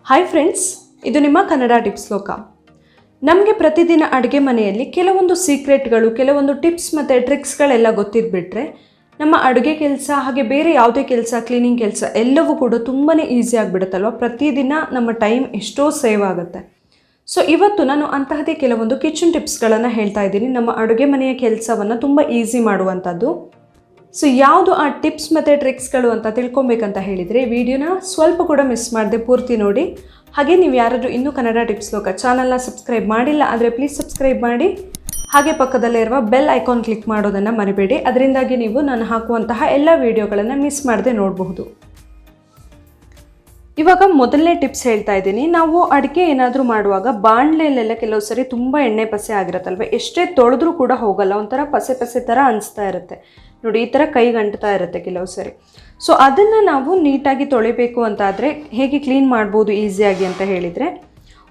Hi friends, ಇದು ನಿಮ್ಮ Kannada tips ಲೋಕ. ನಮಗೆ ಪ್ರತಿದಿನ ಅಡುಗೆ ಮನೆಯಲ್ಲಿ ಕೆಲವೊಂದು ಸೀಕ್ರೆಟ್ಗಳು, ಕೆಲವೊಂದು ಟಿಪ್ಸ್ ಮತ್ತು ಟ್ರಿಕ್ಸ್ಗಳೆಲ್ಲ ಗೊತ್ತಿದ್ಬಿಟ್ರೆ ನಮ್ಮ ಅಡುಗೆ ಕೆಲಸ ಹಾಗೆ ಬೇರೆ ಯಾವುದೇ ಕೆಲಸ, ಕ್ಲೀನಿಂಗ್ ಕೆಲಸ ಎಲ್ಲವೂ ಕೂಡ ತುಂಬಾ ಈಸಿ ಆಗಿಬಿಡುತ್ತಲ್ವ. ಪ್ರತಿದಿನ ನಮ್ಮ ಟೈಮ್ ಎಷ್ಟೋ ಸೇವ್ ಆಗುತ್ತೆ. ಸೊ ಇವತ್ತು ನಾನು ಅಂತಹದೇ ಕೆಲವೊಂದು ಕಿಚನ್ ಟಿಪ್ಸ್ಗಳನ್ನು ಹೇಳ್ತಾ ಇದ್ದೀನಿ, ನಮ್ಮ ಅಡುಗೆ ಮನೆಯ ಕೆಲಸವನ್ನು ತುಂಬ ಈಸಿ ಮಾಡುವಂಥದ್ದು. ಸೊ ಯಾವುದು ಆ ಟಿಪ್ಸ್ ಮತ್ತು ಟ್ರಿಕ್ಸ್ಗಳು ಅಂತ ತಿಳ್ಕೊಬೇಕಂತ ಹೇಳಿದರೆ ವಿಡಿಯೋನ ಸ್ವಲ್ಪ ಕೂಡ ಮಿಸ್ ಮಾಡದೆ ಪೂರ್ತಿ ನೋಡಿ. ಹಾಗೆ ನೀವು ಯಾರಾದರೂ ಇನ್ನೂ ಕನ್ನಡ ಟಿಪ್ಸ್ ಲೋಕ ಚಾನಲ್ನ ಸಬ್ಸ್ಕ್ರೈಬ್ ಮಾಡಿಲ್ಲ ಆದರೆ ಪ್ಲೀಸ್ ಸಬ್ಸ್ಕ್ರೈಬ್ ಮಾಡಿ. ಹಾಗೆ ಪಕ್ಕದಲ್ಲೇ ಇರುವ ಬೆಲ್ ಐಕಾನ್ ಕ್ಲಿಕ್ ಮಾಡೋದನ್ನು ಮರಿಬೇಡಿ. ಅದರಿಂದಾಗಿ ನೀವು ನಾನು ಹಾಕುವಂತಹ ಎಲ್ಲ ವಿಡಿಯೋಗಳನ್ನು ಮಿಸ್ ಮಾಡದೆ ನೋಡಬಹುದು. ಇವಾಗ ಮೊದಲನೇ ಟಿಪ್ಸ್ ಹೇಳ್ತಾ ಇದ್ದೀನಿ. ನಾವು ಅಡುಗೆ ಏನಾದರೂ ಮಾಡುವಾಗ ಬಾಣಲೆಯಲ್ಲೆಲ್ಲ ಕೆಲವು ಸರಿ ತುಂಬ ಎಣ್ಣೆ ಪಸೆ ಆಗಿರುತ್ತಲ್ವ, ಎಷ್ಟೇ ತೊಳೆದ್ರೂ ಕೂಡ ಹೋಗಲ್ಲ, ಒಂಥರ ಪಸೆ ಪಸೆ ಥರ ಅನಿಸ್ತಾ ಇರುತ್ತೆ ನೋಡಿ, ಈ ಥರ ಕೈಗೆ ಅಂಟ್ತಾ ಇರುತ್ತೆ ಕೆಲವು ಸರಿ. ಸೊ ಅದನ್ನು ನಾವು ನೀಟಾಗಿ ತೊಳಿಬೇಕು ಅಂತಾದರೆ ಹೇಗೆ ಕ್ಲೀನ್ ಮಾಡ್ಬೋದು ಈಸಿಯಾಗಿ ಅಂತ ಹೇಳಿದರೆ,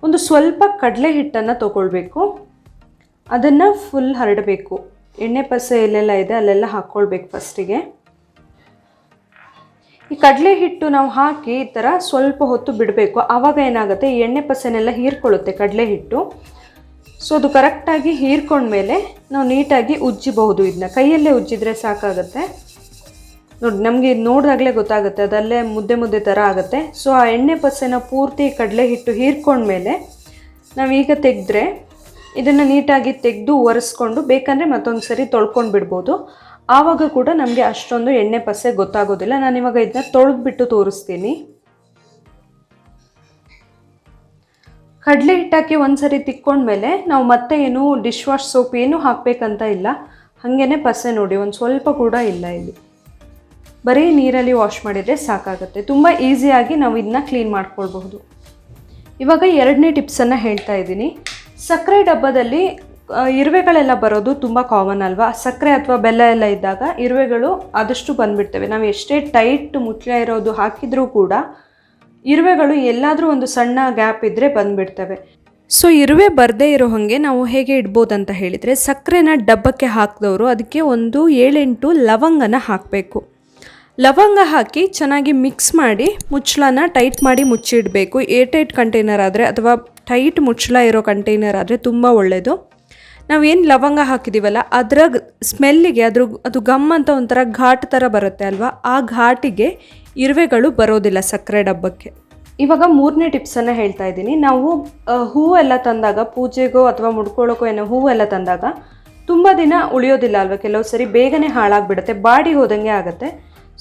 ಒಂದು ಸ್ವಲ್ಪ ಕಡಲೆ ಹಿಟ್ಟನ್ನು ತೊಗೊಳ್ಬೇಕು, ಅದನ್ನು ಫುಲ್ ಹರಡಬೇಕು. ಎಣ್ಣೆ ಪಸೆ ಎಲ್ಲೆಲ್ಲ ಇದೆ ಅಲ್ಲೆಲ್ಲ ಹಾಕ್ಕೊಳ್ಬೇಕು ಫಸ್ಟಿಗೆ. ಈ ಕಡಲೆ ಹಿಟ್ಟು ನಾವು ಹಾಕಿ ಈ ಥರ ಸ್ವಲ್ಪ ಹೊತ್ತು ಬಿಡಬೇಕು. ಆವಾಗ ಏನಾಗುತ್ತೆ, ಈ ಎಣ್ಣೆ ಪಸೆನೆಲ್ಲ ಹೀರ್ಕೊಳ್ಳುತ್ತೆ ಕಡಲೆ ಹಿಟ್ಟು. ಸೊ ಅದು ಕರೆಕ್ಟಾಗಿ ಹೀರ್ಕೊಂಡ್ಮೇಲೆ ನಾವು ನೀಟಾಗಿ ಉಜ್ಜಬಹುದು. ಇದನ್ನ ಕೈಯಲ್ಲೇ ಉಜ್ಜಿದ್ರೆ ಸಾಕಾಗುತ್ತೆ ನೋಡಿ, ನಮಗೆ ನೋಡಿದಾಗಲೇ ಗೊತ್ತಾಗುತ್ತೆ, ಅದಲ್ಲೇ ಮುದ್ದೆ ಮುದ್ದೆ ಥರ ಆಗುತ್ತೆ. ಸೊ ಆ ಎಣ್ಣೆ ಪಸೆನ ಪೂರ್ತಿ ಕಡಲೆ ಹಿಟ್ಟು ಹೀರ್ಕೊಂಡ್ಮೇಲೆ ನಾವೀಗ ತೆಗೆದ್ರೆ ಇದನ್ನು ನೀಟಾಗಿ ತೆಗೆದು ಒರೆಸ್ಕೊಂಡು ಬೇಕಂದರೆ ಮತ್ತೊಂದು ಸರಿ ತೊಳ್ಕೊಂಡು ಬಿಡ್ಬೋದು. ಆವಾಗ ಕೂಡ ನಮಗೆ ಅಷ್ಟೊಂದು ಎಣ್ಣೆ ಪಸೆ ಗೊತ್ತಾಗೋದಿಲ್ಲ. ನಾನಿವಾಗ ಇದನ್ನ ತೊಳೆದ್ಬಿಟ್ಟು ತೋರಿಸ್ತೀನಿ. ಕಡಲೆ ಹಿಟ್ಟಾಕಿ ಒಂದು ಸರಿ ತಿಕ್ಕೊಂಡ್ಮೇಲೆ ನಾವು ಮತ್ತೆ ಏನು ಡಿಶ್ ವಾಶ್ ಸೋಪ್ ಏನು ಹಾಕಬೇಕಂತ ಇಲ್ಲ, ಹಾಗೇ ಪಸೆ ನೋಡಿ ಒಂದು ಸ್ವಲ್ಪ ಕೂಡ ಇಲ್ಲ. ಇಲ್ಲಿ ಬರೀ ನೀರಲ್ಲಿ ವಾಶ್ ಮಾಡಿದರೆ ಸಾಕಾಗುತ್ತೆ. ತುಂಬ ಈಸಿಯಾಗಿ ನಾವು ಇದನ್ನ ಕ್ಲೀನ್ ಮಾಡ್ಕೊಳ್ಬಹುದು. ಇವಾಗ ಎರಡನೇ ಟಿಪ್ಸನ್ನು ಹೇಳ್ತಾ ಇದ್ದೀನಿ. ಸಕ್ಕರೆ ಡಬ್ಬದಲ್ಲಿ ಇರುವೆಗಳೆಲ್ಲ ಬರೋದು ತುಂಬ ಕಾಮನ್ ಅಲ್ವಾ. ಸಕ್ಕರೆ ಅಥವಾ ಬೆಲ್ಲ ಎಲ್ಲ ಇದ್ದಾಗ ಇರುವೆಗಳು ಆದಷ್ಟು ಬಂದುಬಿಡ್ತವೆ. ನಾವು ಎಷ್ಟೇ ಟೈಟ್ ಮುಚ್ಚಳ ಇರೋದು ಹಾಕಿದರೂ ಕೂಡ ಇರುವೆಗಳು ಎಲ್ಲಾದರೂ ಒಂದು ಸಣ್ಣ ಗ್ಯಾಪ್ ಇದ್ದರೆ ಬಂದುಬಿಡ್ತವೆ. ಸೊ ಇರುವೆ ಬರದೇ ಇರೋ ಹಾಗೆ ನಾವು ಹೇಗೆ ಇಡ್ಬೋದಂತ ಹೇಳಿದರೆ, ಸಕ್ಕರೆನ ಡಬ್ಬಕ್ಕೆ ಹಾಕಿದವರು ಅದಕ್ಕೆ ಒಂದು 7-8 ಲವಂಗನ ಹಾಕಬೇಕು. ಲವಂಗ ಹಾಕಿ ಚೆನ್ನಾಗಿ ಮಿಕ್ಸ್ ಮಾಡಿ ಮುಚ್ಚಳನ ಟೈಟ್ ಮಾಡಿ ಮುಚ್ಚಿಡಬೇಕು. ಏರ್ಟೈಟ್ ಕಂಟೈನರ್ ಆದರೆ ಅಥವಾ ಟೈಟ್ ಮುಚ್ಚಳ ಇರೋ ಕಂಟೈನರ್ ಆದರೆ ತುಂಬ ಒಳ್ಳೆಯದು. ನಾವೇನು ಲವಂಗ ಹಾಕಿದ್ದೀವಲ್ಲ ಅದರ ಸ್ಮೆಲ್ಲಿಗೆ ಅದು ಗಮ್ ಅಂತ ಒಂಥರ ಘಾಟ್ ಥರ ಬರುತ್ತೆ ಅಲ್ವಾ, ಆ ಘಾಟಿಗೆ ಇರುವೆಗಳು ಬರೋದಿಲ್ಲ ಸಕ್ಕರೆ ಡಬ್ಬಕ್ಕೆ. ಇವಾಗ ಮೂರನೇ ಟಿಪ್ಸನ್ನು ಹೇಳ್ತಾ ಇದ್ದೀನಿ. ನಾವು ಹೂವೆಲ್ಲ ತಂದಾಗ, ಪೂಜೆಗೋ ಅಥವಾ ಮುಡ್ಕೊಳ್ಳೋಕೋ ಏನೋ ಹೂವೆಲ್ಲ ತಂದಾಗ ತುಂಬ ದಿನ ಉಳಿಯೋದಿಲ್ಲ ಅಲ್ವಾ, ಕೆಲವು ಸರಿ ಬೇಗನೆ ಹಾಳಾಗಿಬಿಡುತ್ತೆ, ಬಾಡಿ ಹೋದಂಗೆ ಆಗುತ್ತೆ.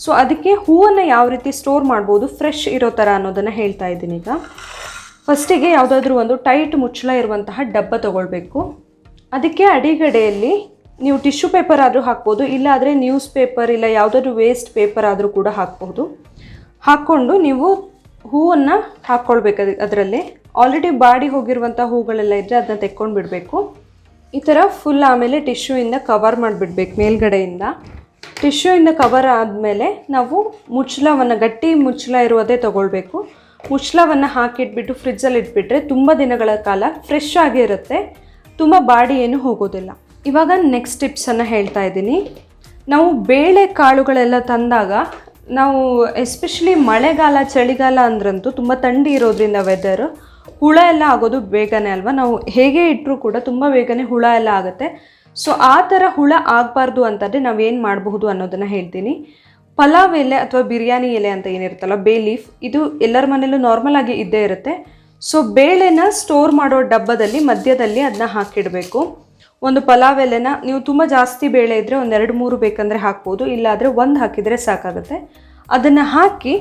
ಸೊ ಅದಕ್ಕೆ ಹೂವನ್ನು ಯಾವ ರೀತಿ ಸ್ಟೋರ್ ಮಾಡ್ಬೋದು ಫ್ರೆಶ್ ಇರೋ ಥರ ಅನ್ನೋದನ್ನು ಹೇಳ್ತಾ ಇದ್ದೀನಿ. ಈಗ ಫಸ್ಟಿಗೆ ಯಾವುದಾದ್ರೂ ಒಂದು ಟೈಟ್ ಮುಚ್ಚಳ ಇರುವಂತಹ ಡಬ್ಬ ತೊಗೊಳ್ಬೇಕು. ಅದಕ್ಕೆ ಅಡಿಗಡೆಯಲ್ಲಿ ನೀವು ಟಿಶ್ಯೂ ಪೇಪರ್ ಆದರೂ ಹಾಕ್ಬೋದು, ಇಲ್ಲಾದರೆ ನ್ಯೂಸ್ ಪೇಪರ್ ಇಲ್ಲ ಯಾವುದಾದ್ರೂ ವೇಸ್ಟ್ ಪೇಪರ್ ಆದರೂ ಕೂಡ ಹಾಕ್ಬೋದು. ಹಾಕ್ಕೊಂಡು ನೀವು ಹೂವನ್ನು ಹಾಕ್ಕೊಳ್ಬೇಕು. ಅದರಲ್ಲಿ ಆಲ್ರೆಡಿ ಬಾಡಿ ಹೋಗಿರುವಂಥ ಹೂಗಳೆಲ್ಲ ಇದ್ದರೆ ಅದನ್ನ ತೆಕ್ಕೊಂಡು ಬಿಡಬೇಕು. ಈ ಥರ ಫುಲ್ ಆಮೇಲೆ ಟಿಶ್ಯೂಯಿಂದ ಕವರ್ ಮಾಡಿಬಿಡ್ಬೇಕು ಮೇಲ್ಗಡೆಯಿಂದ. ಟಿಶ್ಯೂಯಿಂದ ಕವರ್ ಆದಮೇಲೆ ನಾವು ಮುಚ್ಚಳವನ್ನು, ಗಟ್ಟಿ ಮುಚ್ಚಳ ಇರುವುದೇ ತೊಗೊಳ್ಬೇಕು. ಮುಚ್ಚಳವನ್ನು ಹಾಕಿಟ್ಬಿಟ್ಟು ಫ್ರಿಜ್ಜಲ್ಲಿ ಇಟ್ಬಿಟ್ರೆ ತುಂಬ ದಿನಗಳ ಕಾಲ ಫ್ರೆಶ್ ಆಗಿರುತ್ತೆ, ತುಂಬ ಬಾಡಿ ಏನು ಹೋಗೋದಿಲ್ಲ. ಇವಾಗ ನೆಕ್ಸ್ಟ್ ಟಿಪ್ಸನ್ನು ಹೇಳ್ತಾ ಇದ್ದೀನಿ. ನಾವು ಬೇಳೆ ಕಾಳುಗಳೆಲ್ಲ ತಂದಾಗ ನಾವು ಎಸ್ಪೆಷಲಿ ಮಳೆಗಾಲ, ಚಳಿಗಾಲ ಅಂದ್ರಂತೂ ತುಂಬ ಥಂಡಿ ಇರೋದ್ರಿಂದ ವೆದರ್, ಹುಳ ಎಲ್ಲ ಆಗೋದು ಬೇಗನೆ ಅಲ್ವಾ. ನಾವು ಹೇಗೆ ಇಟ್ಟರೂ ಕೂಡ ತುಂಬ ಬೇಗನೆ ಹುಳ ಎಲ್ಲ ಆಗುತ್ತೆ. ಸೊ ಆ ಥರ ಹುಳ ಆಗಬಾರ್ದು ಅಂತಂದರೆ ನಾವೇನು ಮಾಡಬಹುದು ಅನ್ನೋದನ್ನು ಹೇಳ್ತೀನಿ. ಪಲಾವ್ ಎಲೆ ಅಥವಾ ಬಿರಿಯಾನಿ ಎಲೆ ಅಂತ ಏನಿರುತ್ತಲ್ಲ, ಬೇ ಲೀಫ್, ಇದು ಎಲ್ಲರ ಮನೇಲೂ ನಾರ್ಮಲ್ ಆಗಿ ಇದ್ದೇ ಇರುತ್ತೆ. ಸೊ ಬೇಳೆನ ಸ್ಟೋರ್ ಮಾಡೋ ಡಬ್ಬದಲ್ಲಿ ಮಧ್ಯದಲ್ಲಿ ಅದನ್ನ ಹಾಕಿಡಬೇಕು. ಒಂದು ಪಲಾವ್ ಎಲೆನ ನೀವು ತುಂಬ ಜಾಸ್ತಿ ಬೇಳೆ ಇದ್ದರೆ ಒಂದು 2-3 ಬೇಕಂದರೆ ಹಾಕ್ಬೋದು, ಇಲ್ಲಾದರೆ ಒಂದು ಹಾಕಿದರೆ ಸಾಕಾಗುತ್ತೆ. ಅದನ್ನು ಹಾಕಿ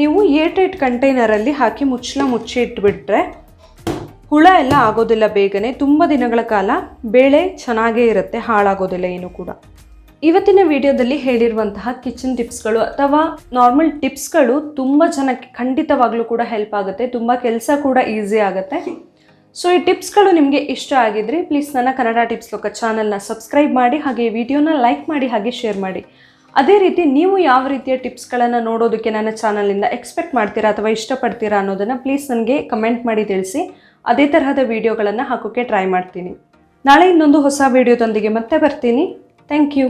ನೀವು ಏರ್ಟೈಟ್ ಕಂಟೈನರಲ್ಲಿ ಹಾಕಿ ಮುಚ್ಚಿ ಇಟ್ಬಿಟ್ರೆ ಹುಳ ಎಲ್ಲ ಆಗೋದಿಲ್ಲ ಬೇಗನೆ. ತುಂಬ ದಿನಗಳ ಕಾಲ ಬೇಳೆ ಚೆನ್ನಾಗೇ ಇರುತ್ತೆ, ಹಾಳಾಗೋದಿಲ್ಲ ಏನು ಕೂಡ. ಇವತ್ತಿನ ವಿಡಿಯೋದಲ್ಲಿ ಹೇಳಿರುವಂತಹ ಕಿಚನ್ ಟಿಪ್ಸ್ಗಳು ಅಥವಾ ನಾರ್ಮಲ್ ಟಿಪ್ಸ್ಗಳು ತುಂಬ ಜನಕ್ಕೆ ಖಂಡಿತವಾಗ್ಲೂ ಕೂಡ ಹೆಲ್ಪ್ ಆಗುತ್ತೆ, ತುಂಬ ಕೆಲಸ ಕೂಡ ಈಸಿ ಆಗುತ್ತೆ. ಸೊ ಈ ಟಿಪ್ಸ್ಗಳು ನಿಮಗೆ ಇಷ್ಟ ಆಗಿದ್ರೆ ಪ್ಲೀಸ್ ನನ್ನ ಕನ್ನಡ ಟಿಪ್ಸ್ ಲೋಕ ಚಾನಲ್ನ ಸಬ್ಸ್ಕ್ರೈಬ್ ಮಾಡಿ, ಹಾಗೆ ವಿಡಿಯೋನ ಲೈಕ್ ಮಾಡಿ, ಹಾಗೆ ಶೇರ್ ಮಾಡಿ. ಅದೇ ರೀತಿ ನೀವು ಯಾವ ರೀತಿಯ ಟಿಪ್ಸ್ಗಳನ್ನು ನೋಡೋದಕ್ಕೆ ನನ್ನ ಚಾನಲಿಂದ ಎಕ್ಸ್ಪೆಕ್ಟ್ ಮಾಡ್ತೀರಾ ಅಥವಾ ಇಷ್ಟಪಡ್ತೀರಾ ಅನ್ನೋದನ್ನು ಪ್ಲೀಸ್ ನನಗೆ ಕಮೆಂಟ್ ಮಾಡಿ ತಿಳಿಸಿ. ಅದೇ ತರಹದ ವಿಡಿಯೋಗಳನ್ನು ಹಾಕೋಕ್ಕೆ ಟ್ರೈ ಮಾಡ್ತೀನಿ. ನಾಳೆ ಇನ್ನೊಂದು ಹೊಸ ವಿಡಿಯೋದೊಂದಿಗೆ ಮತ್ತೆ ಬರ್ತೀನಿ. Thank you.